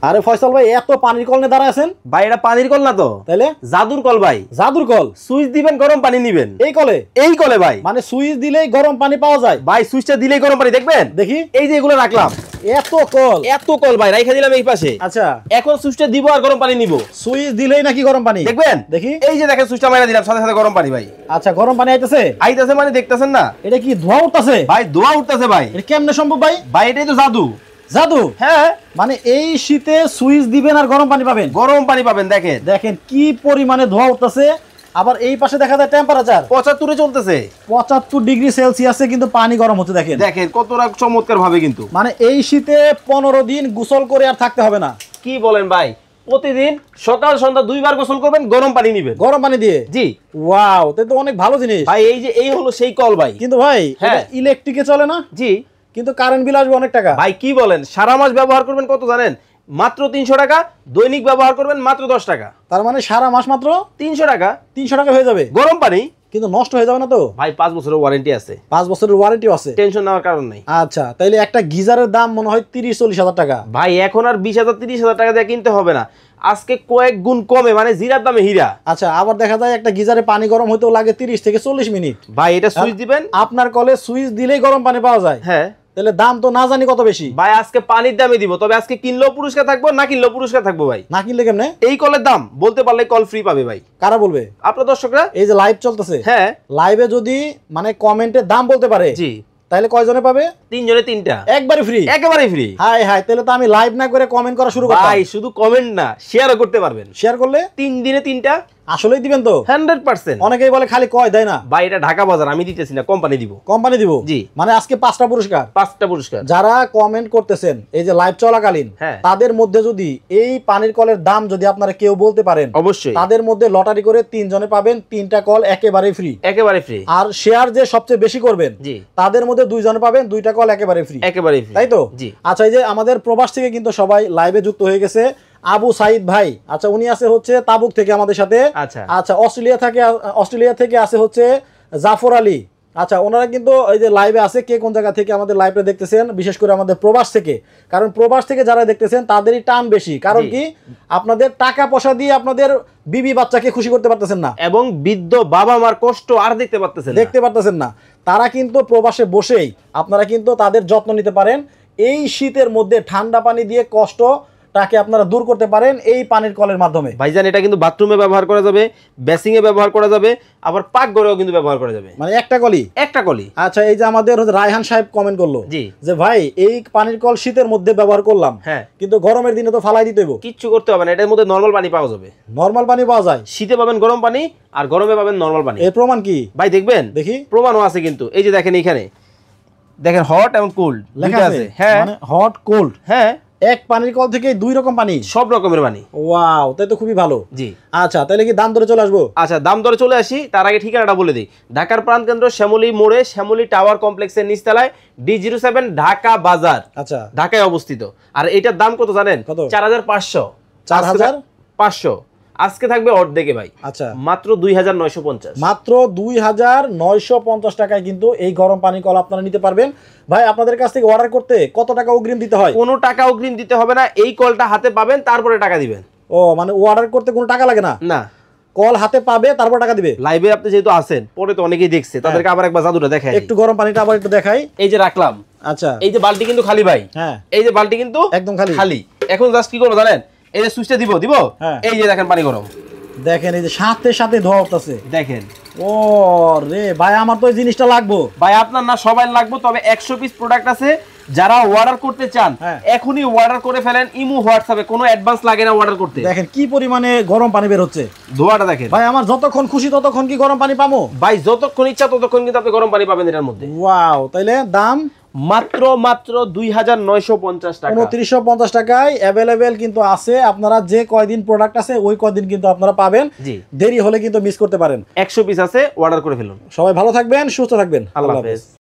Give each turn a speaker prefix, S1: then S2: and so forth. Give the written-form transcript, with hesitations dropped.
S1: আরে ফয়সাল ভাই এত পানির কল নিয়ে দাঁড়ায় আছেন?
S2: ভাই এটা পানির কল না তো,
S1: তাহলে
S2: জাদুর কল ভাই।
S1: জাদুর কল?
S2: সুইচ দিবেন গরম পানি নিবেন
S1: এই কলে?
S2: এই কলে ভাই,
S1: মানে সুইচ দিলেই গরম পানি পাওয়া যায়?
S2: ভাই সুইচটা দিলেই গরম পানি। দেখবেন
S1: দেখি।
S2: এই যে এগুলো রাখলাম,
S1: এত কল?
S2: এত কল ভাই রাইখা দিলাম এই পাশে।
S1: আচ্ছা,
S2: এখন সুইচটা দিব আর গরম পানি নিব।
S1: সুইচ দিলেই নাকি গরম পানি?
S2: দেখবেন।
S1: দেখি।
S2: এই যে দেখেন সুইচটা মাইরা দিলাম, সাথে সাথে গরম পানি ভাই।
S1: আচ্ছা, গরম পানি আইতেছে?
S2: আইতাছে মানে দেখতেছেন না?
S1: এটা কি ধোঁয়া উঠতেছে?
S2: ভাই ধোঁয়া উঠতেছে ভাই।
S1: এটা কেমনে সম্ভব ভাই?
S2: ভাই এটাই তো জাদু।
S1: জাদু?
S2: হ্যাঁ,
S1: মানে এই শীতে সুইচ দিবেন আর গরম পানি পাবেন?
S2: গরম পানি পাবেন। দেখেন
S1: দেখেন কি পরিমাণে ধোঁয়া উঠতেছে। আবার এই পাশে দেখা যায় টেম্পারেচার
S2: 75 চলতেছে,
S1: 75 ডিগ্রি সেলসিয়াসে কিন্তু পানি গরম হচ্ছে। দেখেন
S2: দেখেন কতটা চমৎকার ভাবে কিন্তু।
S1: মানে এই শীতে 15 দিন গোসল করে আর থাকতে হবে না।
S2: কি বলেন ভাই? প্রতিদিন সকাল সন্ধ্যা 2 বার গোসল করবেন, গরম পানি নিবেন
S1: গরম পানি দিয়ে?
S2: জি।
S1: ওয়াও, তাই তো অনেক ভালো জিনিস
S2: ভাই এই যে এই হলো সেই কল ভাই।
S1: কিন্তু ভাই
S2: হ্যাঁ,
S1: ইলেকট্রিকে চলে না?
S2: জি।
S1: কিন্তু কারেন্ট বিল আসবে অনেক টাকা।
S2: ভাই কি বলেন? সারা মাস ব্যবহার করবেন কত জানেন? মাত্র 300 টাকা। দৈনিক ব্যবহার করবেন মাত্র 10 টাকা।
S1: তার মানে সারা মাস মাত্র
S2: 300 টাকা।
S1: 300 টাকা হয়ে যাবে
S2: গরম পানি।
S1: কিন্তু নষ্ট হয়ে যাবে না তো?
S2: ভাই 5 বছরের ওয়ারেন্টি আছে।
S1: 5 বছরের ওয়ারেন্টিও আছে?
S2: টেনশন নেওয়ার কারণ নাই।
S1: আচ্ছা, তাইলে একটা গিজারের দাম মনে হয় 30-40 হাজার টাকা।
S2: ভাই এখন আর 20,000 30,000 টাকা দিয়ে কিনতে হবে না, আজকে কয়েক গুণ কমে, মানে জিরার দামে হীরা।
S1: আচ্ছা, আবার দেখা যায় একটা গিজারে পানি গরম হইতেও লাগে 30 থেকে 40 মিনিট।
S2: ভাই এটা সুইচ দিবেন,
S1: আপনার কলে সুইচ দিলেই গরম পানি পাওয়া যায়?
S2: হ্যাঁ।
S1: তাহলে দাম তো না জানি কত বেশি।
S2: ভাই আজকে পানির দামে দিব, তবে আজকে কিনলেও পুরস্কার থাকবো, না কিনলেও পুরস্কার থাকবো ভাই।
S1: না কিনলে কেমনে?
S2: এই কলের দাম বলতে পারলে কল ফ্রি পাবে ভাই।
S1: কারা বলবে?
S2: আপনার দর্শকরা।
S1: এই যে লাইভ চলতেছে,
S2: হ্যাঁ,
S1: লাইভে যদি মানে কমেন্টে দাম বলতে পারে,
S2: জি,
S1: তাহলে কয়জনে পাবে?
S2: 3 জনে 3টা,
S1: একবারে ফ্রি?
S2: একেবারে ফ্রি।
S1: হাই হাই, তাহলে তো আমি লাইভ না করে কমেন্ট করা শুরু করব।
S2: ভাই শুধু কমেন্ট না, শেয়ারও করতে পারবেন।
S1: শেয়ার করলে
S2: 3 দিনে 3টা।
S1: আসলেই দিবেন তো?
S2: 100%।
S1: অনেকেই বলে খালি কয়, দেয় না।
S2: ভাই এটা ঢাকা বাজার, আমি দিতেছি না, কোম্পানি দিব।
S1: কোম্পানি দিব?
S2: জি।
S1: মানে আজকে 5টা পুরস্কার?
S2: 5টা পুরস্কার।
S1: যারা কমেন্ট করতেছেন এই যে লাইভ চলাকালীন,
S2: হ্যাঁ,
S1: তাদের মধ্যে যদি এই পানির কলের দাম যদি আপনারা কেউ বলতে পারেন,
S2: অবশ্যই
S1: তাদের মধ্যে লটারি করে 3 জনে পাবেন 3টা কল একেবারে ফ্রি।
S2: একেবারে ফ্রি।
S1: আর শেয়ার যে সবচেয়ে বেশি করবেন,
S2: জি,
S1: তাদের মধ্যে 2 জনে পাবেন 2টা কল একেবারে ফ্রি।
S2: একেবারে ফ্রি,
S1: তাই তো?
S2: জি।
S1: আচ্ছা, এই যে আমাদের প্রবাস থেকে কিন্তু সবাই লাইভে যুক্ত হয়ে গেছে। আবু সাইদ ভাই, আচ্ছা উনি আছে হচ্ছে তাবুক থেকে আমাদের সাথে।
S2: আচ্ছা,
S1: আচ্ছা, অস্ট্রেলিয়া থেকে আছে হচ্ছে জাফর আলী। আচ্ছা, ওনারা কিন্তু এই যে লাইভে আছে। কে কোন জায়গা থেকে আমাদের লাইভে দেখতেছেন, বিশেষ করে আমাদের প্রবাস থেকে, কারণ প্রবাস থেকে যারা দেখতেছেন তাদেরই টান বেশি। কারণ কি, আপনাদের টাকা পয়সা দিয়ে আপনাদের বিবি বাচ্চাকে খুশি করতে পারতেছেন না,
S2: এবং বৃদ্ধ বাবা মার কষ্ট আর দেখতে পারতেছেন
S1: না। তারা কিন্তু প্রবাসে বসেই আপনারা কিন্তু তাদের যত্ন নিতে পারেন। এই শীতের মধ্যে ঠান্ডা পানি দিয়ে কষ্টটাকে আপনারা দূর করতে পারেন এই পানির কলের মাধ্যমে।
S2: ভাইজান এটা কিন্তু বাথরুমে ব্যবহার করা যাবে, বেসিং এ ব্যবহার করা যাবে, আবার পাকঘরেও কিন্তু ব্যবহার করা যাবে।
S1: মানে একটা কলই? আচ্ছা, এই যে আমাদের রায়হান সাহেব কমেন্ট করলো যে ভাই এই পানির কল শীতের মধ্যে ব্যবহার করলাম,
S2: হ্যাঁ,
S1: কিন্তু গরমের দিনে তো ফালাই দিতে হবে।
S2: কিচ্ছু করতে হবে না, এটার মধ্যে নরমাল পানি পাওয়া যাবে।
S1: নরমাল পানি পাওয়া যায়?
S2: শীতে পাবেন গরম পানি, আর গরমে পাবেন নরমাল পানি।
S1: এর প্রমাণ কি
S2: ভাই? দেখবেন,
S1: দেখি।
S2: প্রমাণও আছে কিন্তু। এই যে দেখেন, এখানে দেখেন হট এবং কোল্ড
S1: লেখা আছে।
S2: হ্যাঁ,
S1: মানে হট কোল্ড।
S2: হ্যাঁ,
S1: এক পানির কল থেকে 2 রকম পানি,
S2: সব রকমের পানি।
S1: ওয়াও, তাই তো খুবই ভালো।
S2: জি।
S1: আচ্ছা, তাহলে কি দাম ধরে চলে আসবো?
S2: আচ্ছা, দাম দরে চলে আসি, তার আগে ঠিকানাটা বলে দিই। ঢাকার প্রাণকেন্দ্র শ্যামলী মোড়ে, শ্যামলী টাওয়ার কমপ্লেক্সের নিচতলায়, D07 ঢাকা বাজার।
S1: আচ্ছা,
S2: ঢাকায় অবস্থিত। আর এটার দাম কত জানেন?
S1: কত?
S2: 4,500।
S1: 4,500?
S2: আজকে থাকবে অর্ধেকে ভাই।
S1: আচ্ছা,
S2: মাত্র 2,950।
S1: মাত্র 2,950 টাকায় কিন্তু এই গরম পানি কল আপনারা নিতে পারবেন। ভাই, আপনাদের কাছ থেকে অর্ডার করতে কত টাকা অগ্রিম দিতে হয়?
S2: কোনো টাকা অগ্রিম দিতে হবে না, এই কলটা হাতে পাবেন তারপরে টাকা দিবেন।
S1: ও, মানে অর্ডার করতে কোনো টাকা লাগে না?
S2: না,
S1: কল হাতে পাবে তারপর টাকা দিবে।
S2: লাইভে আপনি যেহেতু আছেন, পরে তো অনেকেই দেখছে, তাদেরকে আবার একবার জাদুটা দেখাই।
S1: একটু গরম পানিটা আবার একটু দেখাই।
S2: এই যে রাখলাম।
S1: আচ্ছা,
S2: এই যে বালতি কিন্তু খালি ভাই।
S1: হ্যাঁ,
S2: এই যে বালতি কিন্তু
S1: একদম খালি।
S2: এখন জাস্ট কি করবো জানেন? এই যে সুইচটা দিব।
S1: হ্যাঁ,
S2: এই যে দেখেন পানি গরম।
S1: দেখেন এই যে সাথে সাথে ধোয়া উঠতেছে।
S2: দেখেন।
S1: ও রে ভাই, আমার তো এই জিনিসটা লাগবো।
S2: ভাই আপনার না, সবাই লাগবে, তবে 100 পিস প্রোডাক্ট আছে। যারা অর্ডার করতে চান এখনই অর্ডার করে ফেলেন। ইমো হোয়াটসঅ্যাপে কোনো অ্যাডভান্স লাগে না অর্ডার করতে।
S1: দেখেন কি পরিমাণে গরম পানি বের হচ্ছে,
S2: ধোঁয়াটা দেখেন।
S1: ভাই আমার যতক্ষণ খুশি ততক্ষণ কি গরম পানি পাবো?
S2: ভাই যতক্ষণ ইচ্ছা ততক্ষণ কিন্তু আপনি গরম পানি পাবেন এটার মধ্যে।
S1: ওয়াও, তাইলে দাম
S2: মাত্র 2,950 টাকা।
S1: 2,950 টাকায় অ্যাভেলেবেল কিন্তু আছে। আপনারা যে কয়দিন প্রোডাক্ট আছে ওই কয়দিন কিন্তু আপনারা পাবেন। দেরি হলে কিন্তু মিস করতে পারেন।
S2: 100 পিস আছে, অর্ডার করে ফেলুন।
S1: সবাই ভালো থাকবেন, সুস্থ থাকবেন।
S2: আল্লাহ হাফেজ।